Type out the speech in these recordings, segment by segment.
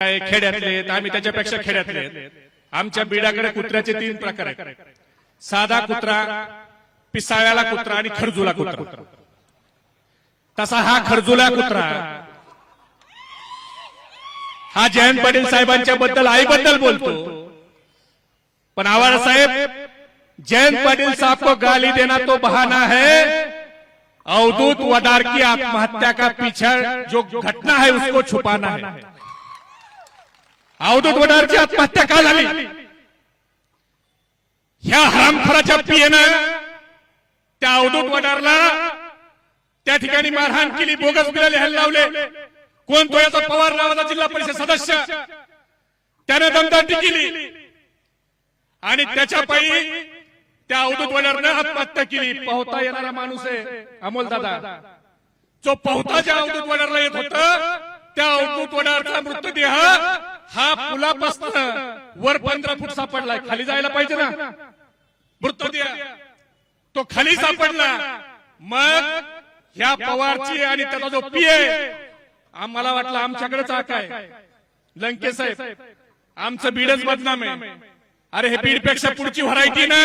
खेड्यातले आम्ही त्याच्यापेक्षा खेड्यातले आमच्या बीडाकडे कुत्र्याचे 3 प्रकार आहेत. साधा कुत्रा, पिसाळ्याला कुत्रा आणि खरजुला कुत्रा. तसा हा खरजुला कुत्रा हा जयंत पाटील साहेबांच्या बद्दल आईबद्दल बोलतो. पण आवार साहेब, जयंत पाटिल साहब को गाली देना तो बहाना है, अवधूत वडार की आत्महत्या का पीछे जो घटना है उसको छुपाना है. अवधूत वडारची आत्महत्या का झाली? ह्या हरामखोराच्या पीएनं त्या अवधूत वडारला त्या ठिकाणी मारहाण केली, बोगस बिल लिहायला लावले. कोण तो? याचा पवार नावाचा जिल्हा परिषद सदस्य. त्याने दमदाटी केली आणि त्याच्या पायी त्या अवधूत वडारनं आत्महत्या केली. पोहता येणारा माणूस आहे अमोल दादा. जो पोहता ज्या अवधूत वडारला येत होता त्या अवधूत वडारचा मृतदेह हा पुलापासून वर 15 फूट सापडलाय. खाली जायला पाहिजे ना मृतदेह, तो खाली सापडला. मग ह्या पवारची आणि त्याचा जो पीए, आम्हाला वाटलं आमच्याकडेच काय लंके साहेब, आमचं बीडच बदनाम आहे. अरे हे बीड पेक्षा पुढची व्हरायटी ना.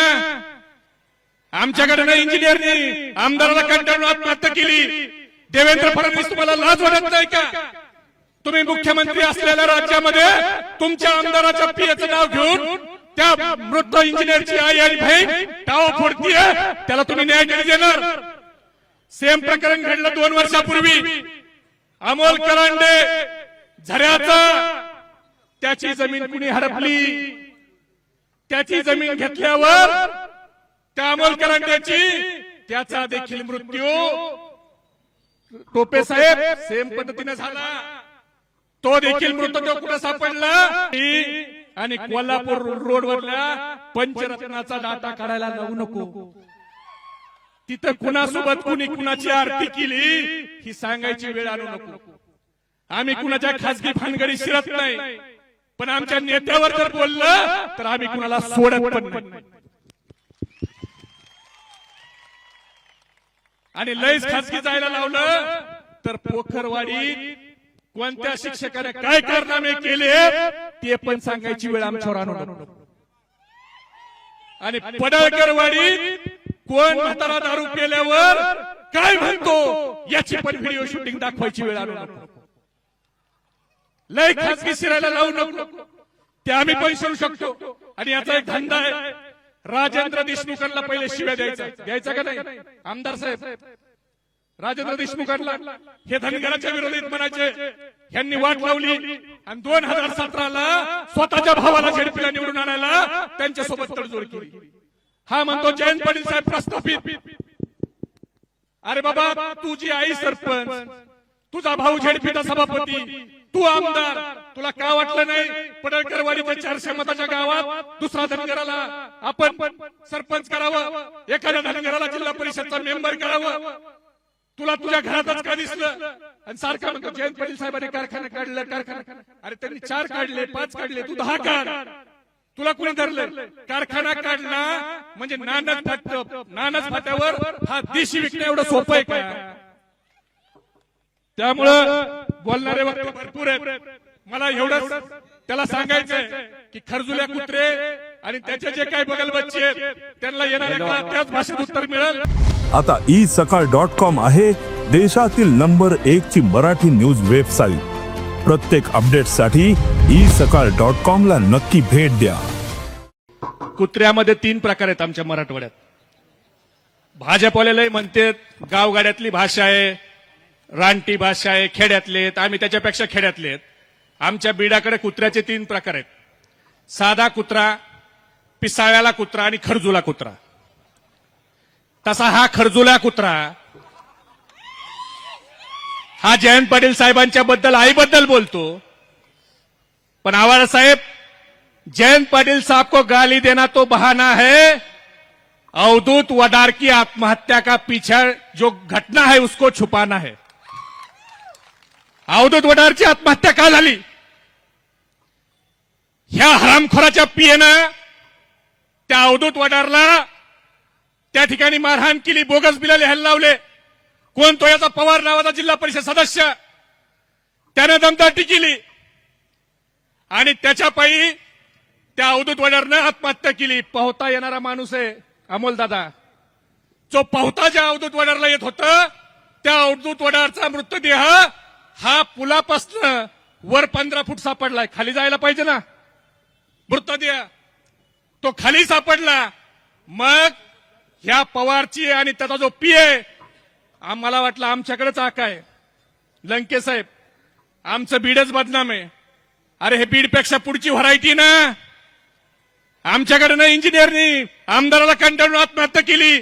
आमच्याकडे ना इंजिनियरनी आमदाराला कंटाळून आत्महत्या केली. देवेंद्र फडणवीस, तुम्हाला लाज वाटत नाही का? तुम्ही मुख्यमंत्री असलेल्या राज्यामध्ये तुमच्या आमदाराच्या पीएचं नाव घेऊन त्या मृत इंजिनियरची आई आणि बहीण टाव फोडतीये, त्याला तुम्ही न्याय कधी देणार? सेम प्रकरण घडलं 2 वर्षापूर्वी. अमोल करांडे झऱ्याचा, त्याची जमीन कुणी हडपली. त्याची जमीन घेतल्यावर त्या अमोल करांडेची त्याचा देखील मृत्यू टोपे साहेब सेम पद्धतीने झाला. तो देखील मृतदेह कुठे सापडला? आणि कोल्हापूर रोडवरल्या पंचरत्नाचा डाटा काढायला लावू नको. तिथं कुणासोबत कुणी कुणाची आरती केली ही सांगायची वेळ आणू नको. आम्ही कुणाच्या खासगी भानगडी शिरत नाही, पण आमच्या नेत्यावर जर बोललं तर आम्ही कुणाला सोडत पण नाही. आणि लयच खासगी जायला लावलं तर पोखरवाडी कोणत्या शिक्षकाने काय कारनामे केले ते पण सांगायची वेळ आमच्यावर आणू नको. आणि पडळकरवाडी कोण म्हातारा दारू केल्यावर काय म्हणतो याची पण व्हिडिओ शूटिंग दाखवायची वेळ आणू नको. लय खासगी शिरायला लावू नको. ते आम्ही पण शिरू शकतो. आणि याचा एक धंदा आहे, राजेंद्र देशमुखांना पहिले शिव्या द्यायचा का नाही? आमदार साहेब, राजेंद्र देशमुखांना हे धनगराच्या विरोधात म्हणायचे, ह्यांनी वाट लावली आणि 2017ला स्वतःच्या भावाला झेडपीला निवडून आणायला त्यांच्यासोबत तडजोड केली. हा म्हणतो जयंत पाटील साहेब प्रस्थापित. अरे बाबा, तुझी आई सरपंच, तुझा भाऊ झेडपीचा सभापती, तू आमदार, तुला का वाटलं नाही पडळकरवाडीच्या 400 मताच्या गावात दुसरा धनगराला आपण सरपंच करावं, एखाद्या धनगराला जिल्हा परिषदचा मेंबर करावं? तुला तुझ्या घरातच का दिसलं? आणि सारखा म्हणतो जयंत पाटील साहेबांनी कारखाना काढलं, कारखाना. अरे त्यांनी 4 काढले, 5 काढले, तू 10 काढ. तुला कुणी धरलं? कारखाना काढला म्हणजे नानच फाट्यावर हा देशी विकणं एवढं सोपं आहे का? त्यामुळं बोलणारे वक्ते भरपूर आहेत. मला एवढंच त्याला सांगायचंय की खरजुल्या कुत्रे आणि त्याचे जे काही बगल बच्चे आहेत त्यांना येणाऱ्या काळात त्याच भाषेत उत्तर मिळेल. आता isakal.com आहे देशातील नंबर 1 ची मराठी न्यूज वेबसाईट. प्रत्येक अपडेटसाठी isakal.com ला नक्की भेट द्या. कुत्र्यामध्ये 3 प्रकार आहेत आमच्या मराठवाड्यात. भाजपवाले म्हणते गावगाड्यातली भाषा आहे, रानटी भाषा आहे, खेड्यातले आम्ही त्याच्यापेक्षा खेड्यातले आहेत. आमच्या बीडाकडे कुत्र्याचे 3 प्रकार आहेत. साधा कुत्रा, पिसाळ्याला कुत्रा आणि खरजुला कुत्रा. तसा हा खरजुला कुत्रा हा जयंत पाटील साहेबांच्या बद्दल आईबद्दल बोलतो. पण आवार साहेब, जयंत पाटिल साहब को गाली देना तो बहाना है, अवधूत वडार की आत्महत्या का पीछे जो घटना है उसको छुपाना है. अवधूत वडारची आत्महत्या का झाली? ह्या हरामखोराच्या पीएनं त्या अवधूत वडारला त्या ठिकाणी मारहाण केली, बोगस बिल लिहायला लावले. कोण तो? याचा पवार नावाचा जिल्हा परिषद सदस्य. त्याने दमदाटी केली आणि त्याच्या पायी त्या अवधूत वडारनं आत्महत्या केली. पाहता येणारा माणूस आहे अमोलदादा. जो पाहता ज्या अवधूत वडारला येत होतं त्या अवधूत वडारचा मृतदेह हा पुलापासून वर 15 फूट सापडलाय. खाली जायला पाहिजे ना मृतदेह, तो खाली सापडला. मग ह्या पवारची आणि त्याचा जो पीए, आम्हाला वाटलं आमच्याकडेच आका आहे. लंके साहेब, आमचं बीडच बदनाम आहे. अरे हे बीडपेक्षा पुढची व्हरायटी ना. आमच्याकडे ना इंजिनियरनी आमदाराला कंटाळून आत्महत्या केली.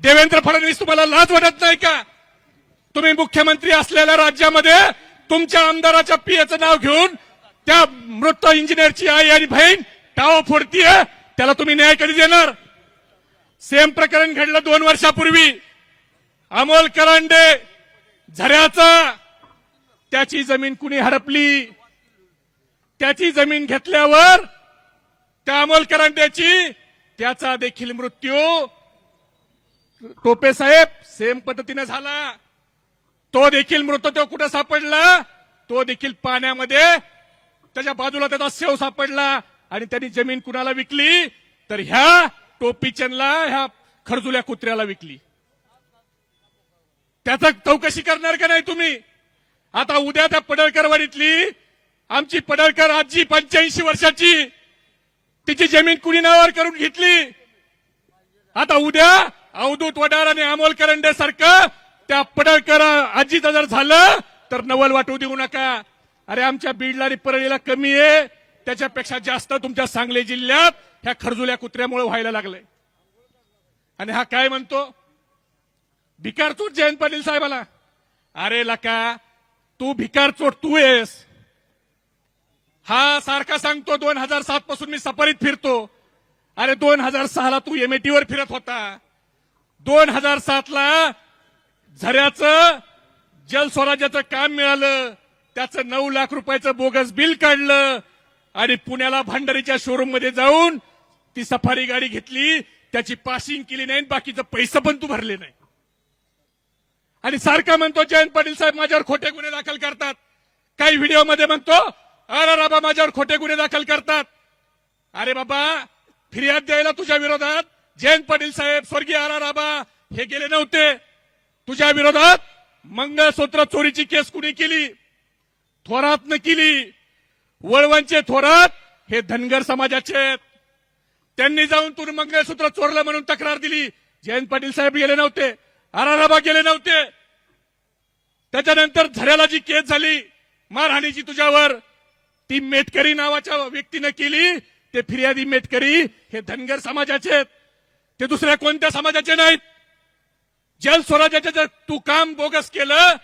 देवेंद्र फडणवीस, तुम्हाला लाज वाटत नाही का? तुम्ही मुख्यमंत्री असलेल्या राज्यामध्ये तुमच्या आमदाराच्या पीएचं नाव घेऊन त्या मृत इंजिनियरची आई आणि बहीण टाव फोडतीये. त्याला तुम्ही न्याय कधी देणार? सेम प्रकरण घडलं 2 वर्षापूर्वी. अमोल करांडे झऱ्याचा, त्याची जमीन कुणी हडपली. त्याची जमीन घेतल्यावर त्या अमोल करांडेची त्याचा देखील मृत्यू टोपे साहेब सेम पद्धतीने झाला. तो देखील मृतदेह कुठे सापडला? तो देखील पाण्यामध्ये. त्याच्या बाजूला त्याचा शेव सापडला आणि त्यांनी जमीन कुणाला विकली? तर ह्या टोपीचंदला, ह्या खरजुल्या कुत्र्याला विकली. त्याचा चौकशी करणार का नाही तुम्ही? आता उद्या त्या पडळकरवाडीतली आमची पडळकर आजी 85 वर्षाची, तिची जमीन कुणी नावावर करून घेतली. आता उद्या अवधूत वडार आणि अमोल करंडे सारखं त्या पडळकर आजीचं जर झालं तर नवल वाटू देऊ नका. अरे आमच्या बीडला आणि परळीला कमी आहे, त्याच्यापेक्षा जास्त तुमच्या सांगली जिल्ह्यात ह्या खरजुल्या कुत्र्यामुळे व्हायला लागलंय. आणि हा काय म्हणतो? भिकारचोट जयंत पाटील साहेबाला. अरे लका, तू भिकारचोट तू आहेस. हा सारखा सांगतो 2007 पासून मी सफारीत फिरतो. अरे 2006 तू एमएटीवर फिरत होता. 2007 झऱ्याचं जलस्वराज्याचं काम मिळालं, त्याचं 9 लाख रुपयाचं बोगस बिल काढलं आणि पुण्याला भांडारीच्या शोरूम मध्ये जाऊन ती सफारी गाडी घेतली, त्याची पासिंग केली नाही, बाकीचं पैसे पण तू भरले नाही. आणि सारखा म्हणतो जयंत पाटील साहेब माझ्यावर खोटे गुन्हे दाखल करतात. काही व्हिडिओमध्ये म्हणतो अरे बाबा माझ्यावर खोटे गुन्हे दाखल करतात. अरे बाबा, फिर्याद द्यायला तुझ्या विरोधात जयंत पाटील साहेब, स्वर्गीय आर राबा हे गेले नव्हते. तुझ्या विरोधात मंगळसूत्र चोरीची केस कुणी केली? थोरातनं केली. वळवणचे थोरात हे धनगर समाजाचे आहेत. त्यांनी जाऊन तू मंगळसूत्र चोरलं म्हणून तक्रार दिली. जयंत पाटील साहेब गेले नव्हते, आर राबा गेले नव्हते. त्याच्यानंतर झऱ्याला जी केस झाली मारहाणीची तुझ्यावर, ती मेटकरी नावाच्या व्यक्तीने केली. ते फिर्यादी मेटकरी हे धनगर समाजाचे आहेत, ते दुसऱ्या कोणत्या समाजाचे नाहीत. जल स्वराज्याचे जर तू काम बोगस केलं,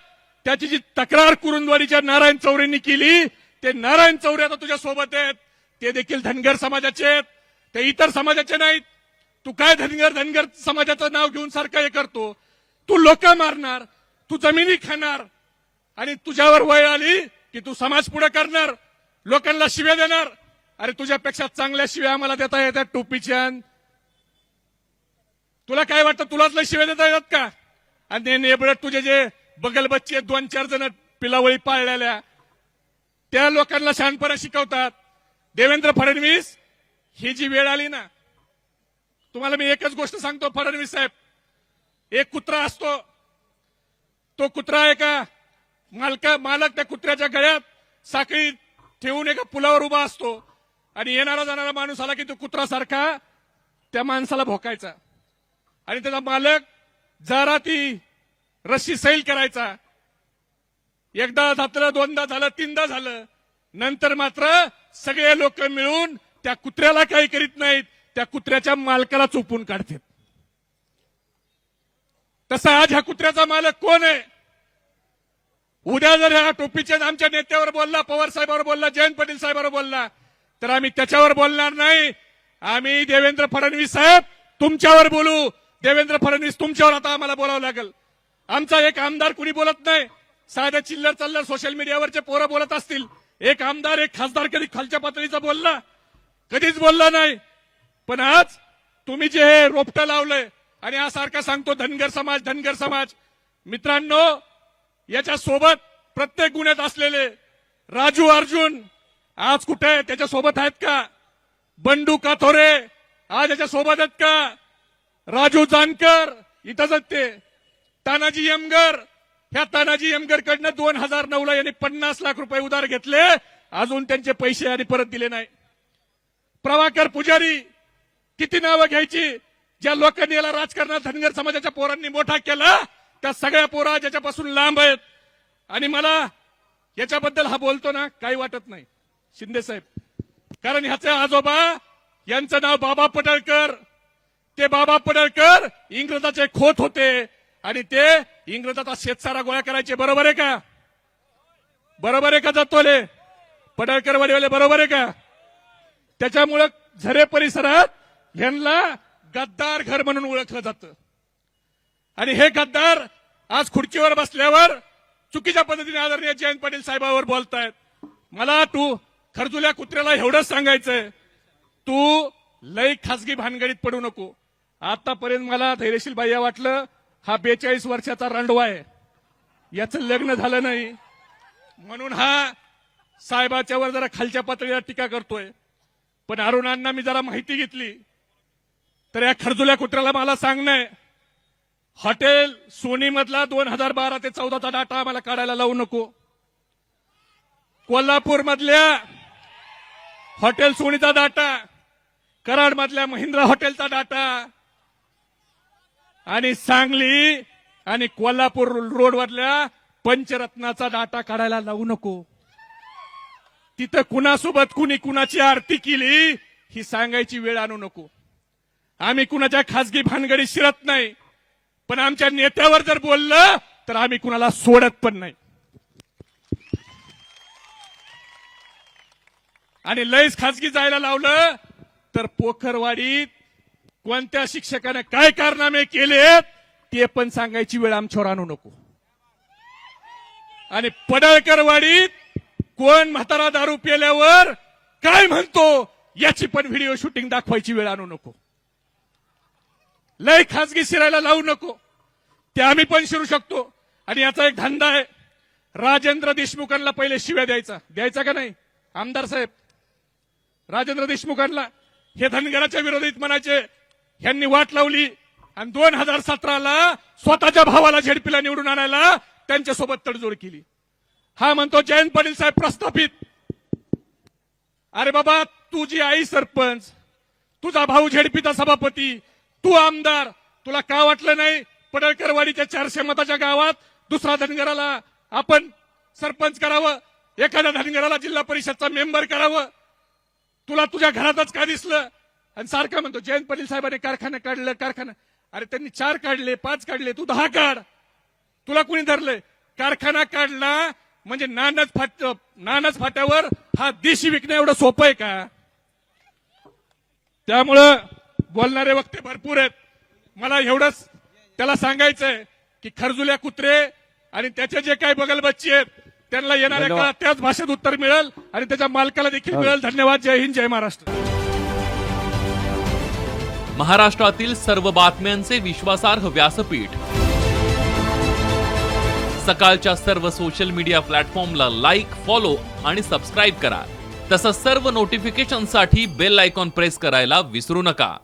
त्याची जी तक्रार कुरुंदवाडीच्या नारायण चौरेंनी केली, ते नारायण चौरे आता तुझ्या सोबत आहेत, ते देखील धनगर समाजाचे आहेत, ते इतर समाजाचे नाहीत. तू काय धनगर समाजाचं नाव घेऊन सारखं हे करतो? तू लोक मारणार, तू जमिनी खाणार आणि तुझ्यावर वेळ आली की तू समाज पुढे करणार, लोकांना शिव्या देणार. अरे तुझ्यापेक्षा चांगल्या शिव्या आम्हाला देता येतात टोपीचंद. तुला काय वाटतं तुलाच लय शिव्या देता येतात का? आणि नेबळत तुझे जे बगलबच्चे 2-4 जण पिलावळी पाळलेल्या त्या लोकांना शहाणपणा शिकवतात. देवेंद्र फडणवीस, ही जी वेळ आली ना, तुम्हाला मी एकच गोष्ट सांगतो फडणवीस साहेब, एक कुत्रा असतो, तो कुत्रा एका मालक त्या कुत्र्याच्या गळ्यात साखळी ठेवून एका पुलावर उभा असतो आणि येणारा जाणारा माणूस आला की तो कुत्रा सारखा त्या माणसाला भोकायचा आणि त्याचा मालक जरा ती रस्सी सैल करायचा. एकदा झालं, 2दा झालं, 3दा झालं, नंतर मात्र सगळे लोक मिळून त्या कुत्र्याला काही करीत नाहीत, त्या कुत्र्याच्या मालकाला चोपून काढतात. तसा आज ह्या कुत्र्याचा मालक कोण आहे? उद्या जर ह्या टोपीच्या आमच्या नेत्यावर बोलला, पवार साहेबांवर बोलला, जयंत पाटील साहेबांवर बोलला, तर आम्ही त्याच्यावर बोलणार नाही. आम्ही देवेंद्र फडणवीस साहेब तुमच्यावर बोलू. देवेंद्र फडणवीस तुमच्यावर आता आम्हाला बोलावं लागेल. आमचा एक आमदार कुणी बोलत नाही. साधे चिल्लर चल्लर सोशल मीडियावरचे पोरं बोलत असतील. एक आमदार, एक खासदार कधी खालच्या पातळीचा बोलला? कधीच बोलला नाही. पण आज तुम्ही जे हे रोपटं लावलंय आणि हा सारखा सांगतो धनगर समाज, धनगर समाज. मित्रांनो, याच्या सोबत प्रत्येक गुन्ह्यात असलेले राजू अर्जुन आज कुठे त्याच्या सोबत आहेत का? बंडू काथोरे आज याच्या सोबत आहेत का? राजू जानकर इथंच आहेत ते. तानाजी यमगर, ह्या तानाजी यमगर कडनं 2009 ला यांनी 50 लाख रुपये उधार घेतले, अजून त्यांचे पैसे आणि परत दिले नाही. प्रभाकर पुजारी, किती नावं घ्यायची? ज्या लोकांनी याला राजकारणात धनगर समाजाच्या पोरांनी मोठा केला त्या सगळ्या पोरा ज्याच्यापासून लांब आहेत. आणि मला याच्याबद्दल हा बोलतो ना काही वाटत नाही शिंदे साहेब, कारण ह्याचे आजोबा यांचं नाव बाबा पडळकर. ते बाबा पडळकर इंग्रजाचे खोत होते आणि ते इंग्रजाचा शेतसारा गोळा करायचे. बरोबर आहे का? बरोबर आहे का जातोले पडळकर वाडीवाले? बरोबर आहे का? त्याच्यामुळं झरे परिसरात यांना गद्दार घर म्हणून ओळखलं जातं. आणि हे गद्दार आज खुर्चीवर बसल्यावर चुकीच्या पद्धतीने आदरणीय जयंत पाटील साहेबांवर बोलतायत. मला तू खरजुल्या कुत्र्याला एवढंच सांगायचंय, तू लय खासगी भानगडीत पडू नको. आतापर्यंत मला धैर्यशील बाह्य वाटलं हा 42 वर्षाचा रांडवा आहे, याचं लग्न झालं नाही म्हणून हा साहेबाच्यावर जरा खालच्या पातळीवर टीका करतोय. पण अरुणांना मी जरा माहिती घेतली तर या खरजुल्या कुत्र्याला मला सांगणं, हॉटेल सोनी मधला 2012 ते 14चा डाटा आम्हाला काढायला लावू नको. कोल्हापूर मधल्या हॉटेल सोनीचा डाटा, कराड मधल्या महिंद्रा हॉटेलचा डाटा आणि सांगली आणि कोल्हापूर रोडवरल्या पंचरत्नाचा डाटा काढायला लावू नको. तिथं कुणासोबत कुणी कुणाची आरती केली ही सांगायची वेळ आणू नको. आम्ही कुणाच्या खासगी भानगडीत शिरत नाही, पण आमच्या नेत्यावर जर बोललं तर आम्ही कुणाला सोडत पण नाही. आणि लयच खासगी जायला लावलं तर पोखरवाडीत कोणत्या शिक्षकाने काय कारनामे केलेत ते पण सांगायची वेळ आमच्यावर आणू नको. आणि पडळकरवाडीत कोण म्हातारा दारू पिल्यावर काय म्हणतो याची पण व्हिडिओ शूटिंग दाखवायची वेळ आणू नको. लय खासगी शिरायला लावू नको. ते आम्ही पण शिरू शकतो. आणि याचा एक धंदा आहे, राजेंद्र देशमुखांना पहिले शिव्या द्यायचा का नाही? आमदार साहेब राजेंद्र देशमुखांना हे धनगराच्या विरोधीत म्हणायचे, ह्यांनी वाट लावली आणि 2017ला स्वतःच्या भावाला झेडपीला निवडून आणायला त्यांच्यासोबत तडजोड केली. हा म्हणतो जयंत पाटील साहेब प्रस्थापित. अरे बाबा, तुझी आई सरपंच, तुझा भाऊ झेडपीचा सभापती, तू आमदार, तुला का वाटलं नाही पडळकरवाडीच्या 400 मताच्या गावात दुसरा धनगराला आपण सरपंच करावं, एखाद्या धनगराला जिल्हा परिषदचा मेंबर करावं? तुला तुझ्या घरातच का दिसलं? आणि सारखा म्हणतो जयंत पाटील साहेबांनी कारखाना काढलं, कारखाना. अरे त्यांनी 4 काढले, 5 काढले, तू 10 काढ. तुला कुणी धरलंय? कारखाना काढला म्हणजे नानच फाट्यावर हा देशी विकणं एवढं सोपं आहे का? त्यामुळं बोलणारे वक्ते भरपूर आहेत. मला एवढंच त्याला सांगायचंय की खरजुल्या कुत्रे आणि त्याचे जे काही बगलबच्चे आहेत त्यांना येणाऱ्या काळात त्याच भाषेत उत्तर मिळेल आणि त्याच्या मालकाला देखील मिळेल. धन्यवाद. जय हिंद, जय महाराष्ट्र. महाराष्ट्रातील सर्व बातम्यांचे विश्वासार्ह व्यासपीठ. सकाळच्या सर्व सोशल मीडिया प्लॅटफॉर्मला लाईक, फॉलो आणि सबस्क्राईब करा. तसंच सर्व नोटिफिकेशनसाठी बेल आयकॉन प्रेस करायला विसरू नका.